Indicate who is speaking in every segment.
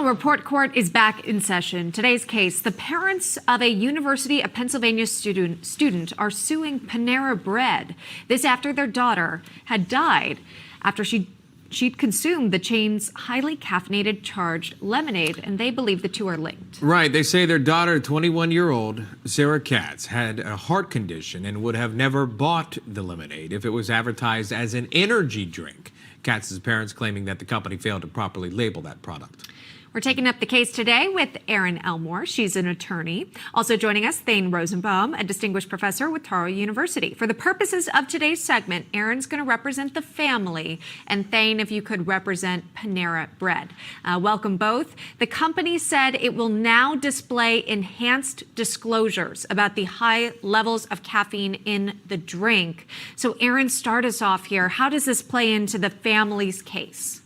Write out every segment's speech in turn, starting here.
Speaker 1: Report Court is back in session. Today's case, the parents of a University of Pennsylvania student are suing Panera Bread. This after their daughter had died after she'd consumed the chain's highly caffeinated charged lemonade, and they believe the two are linked.
Speaker 2: Right. They say their daughter, 21-year-old Sarah Katz, had a heart condition and would have never bought the lemonade if it was advertised as an energy drink. Katz's parents claiming that the company failed to properly label that product.
Speaker 1: We're taking up the case today with Erin Elmore. She's an attorney. Also joining us, Thane Rosenbaum, a distinguished professor with Taro University. For the purposes of today's segment, Erin's going to represent the family, and Thane, if you could represent Panera Bread. Welcome both. The company said it will now display enhanced disclosures about the high levels of caffeine in the drink. So Erin, start us off here. How does this play into the family's case?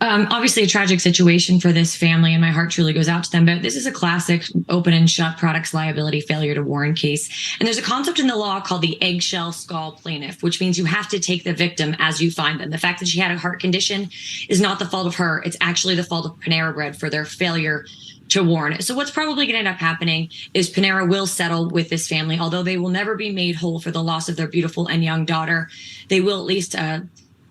Speaker 3: Obviously a tragic situation for this family, and my heart truly goes out to them. But this is a classic open and shut products liability failure to warn case. And there's a concept in the law called the eggshell skull plaintiff, which means you have to take the victim as you find them. The fact that she had a heart condition is not the fault of her. It's actually the fault of Panera Bread for their failure to warn. So what's probably going to end up happening is Panera will settle with this family. Although they will never be made whole for the loss of their beautiful and young daughter, they will at least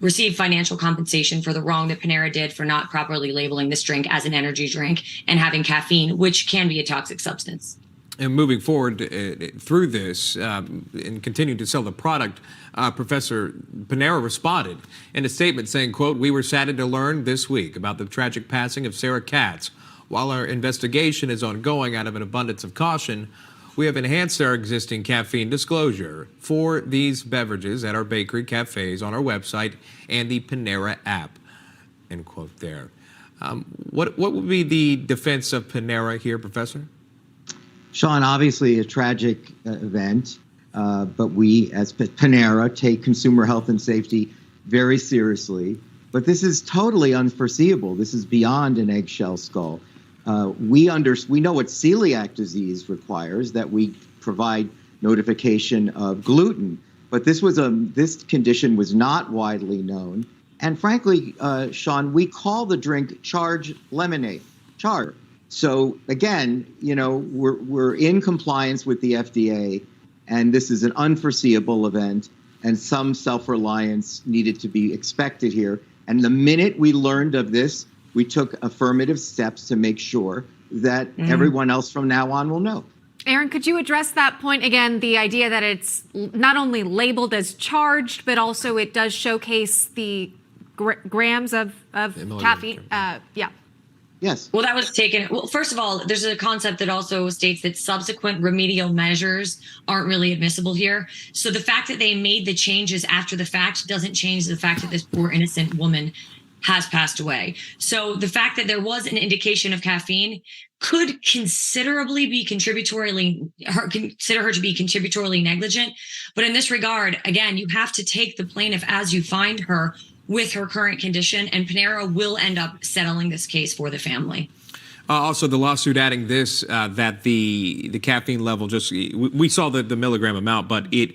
Speaker 3: receive financial compensation for the wrong that Panera did for not properly labeling this drink as an energy drink and having caffeine, which can be a toxic substance.
Speaker 2: And moving forward through this and continuing to sell the product, Professor Panera responded in a statement saying, quote, "We were saddened to learn this week about the tragic passing of Sarah Katz. While our investigation is ongoing out of an abundance of caution, we have enhanced our existing caffeine disclosure for these beverages at our bakery, cafes, on our website, and the Panera app." End quote there. What would be the defense of Panera here, Professor?
Speaker 4: Sean, obviously a tragic event, but we as Panera take consumer health and safety very seriously. But this is totally unforeseeable. This is beyond an eggshell skull. We know what celiac disease requires, that we provide notification of gluten, but this condition was not widely known. And frankly, Sean, we call the drink charged lemonade, char. So again, we're in compliance with the FDA, and this is an unforeseeable event, and some self-reliance needed to be expected here. And the minute we learned of this, we took affirmative steps to make sure that everyone else from now on will know.
Speaker 1: Erin, could you address that point again, the idea that it's not only labeled as charged, but also it does showcase the grams of caffeine? Yeah.
Speaker 4: Yes.
Speaker 3: Well, that was taken. Well, first of all, there's a concept that also states that subsequent remedial measures aren't really admissible here. So the fact that they made the changes after the fact doesn't change the fact that this poor innocent woman has passed away. So the fact that there was an indication of caffeine could considerably be consider her to be contributory negligent. But in this regard, again, you have to take the plaintiff as you find her with her current condition, and Panera will end up settling this case for the family.
Speaker 2: Also, the lawsuit adding this, that the caffeine level, we saw the milligram amount, but it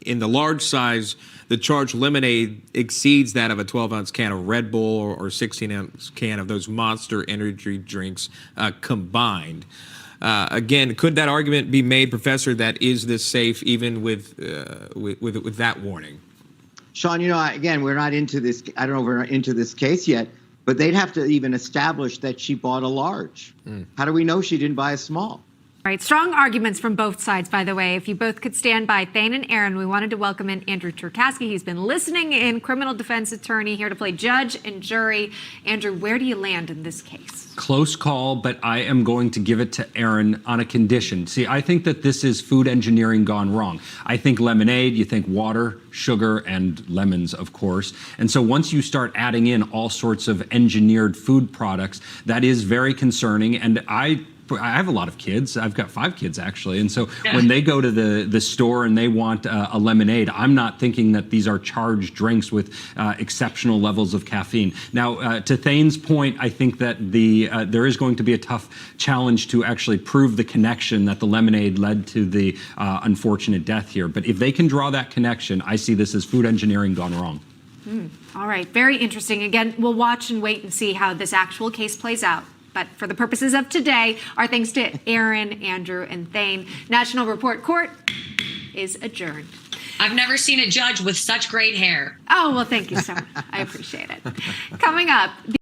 Speaker 2: in the large size, the charged lemonade exceeds that of a 12-ounce can of Red Bull or 16-ounce can of those Monster energy drinks combined. Again, could that argument be made, Professor, that is this safe even with that warning?
Speaker 4: Sean, again, we're not into this. I don't know if we're not into this case yet, but they'd have to even establish that she bought a large. How do we know she didn't buy a small?
Speaker 1: Right. Strong arguments from both sides, by the way. If you both could stand by, Thane and Erin, we wanted to welcome in Andrew Cherkasky. He's been listening in, criminal defense attorney, here to play judge and jury. Andrew, where do you land in this case?
Speaker 5: Close call, but I am going to give it to Erin on a condition. See, I think that this is food engineering gone wrong. I think lemonade, you think water, sugar, and lemons, of course. And so once you start adding in all sorts of engineered food products, that is very concerning. And I have a lot of kids. I've got 5 kids, actually. And so when they go to the store and they want a lemonade, I'm not thinking that these are charged drinks with exceptional levels of caffeine. Now, to Thane's point, I think that there is going to be a tough challenge to actually prove the connection that the lemonade led to the unfortunate death here. But if they can draw that connection, I see this as food engineering gone wrong.
Speaker 1: All right, very interesting. Again, we'll watch and wait and see how this actual case plays out. But for the purposes of today, our thanks to Erin, Andrew, and Thane. National Report Court is adjourned.
Speaker 3: I've never seen a judge with such great hair.
Speaker 1: Oh, well, thank you so much. I appreciate it. Coming up.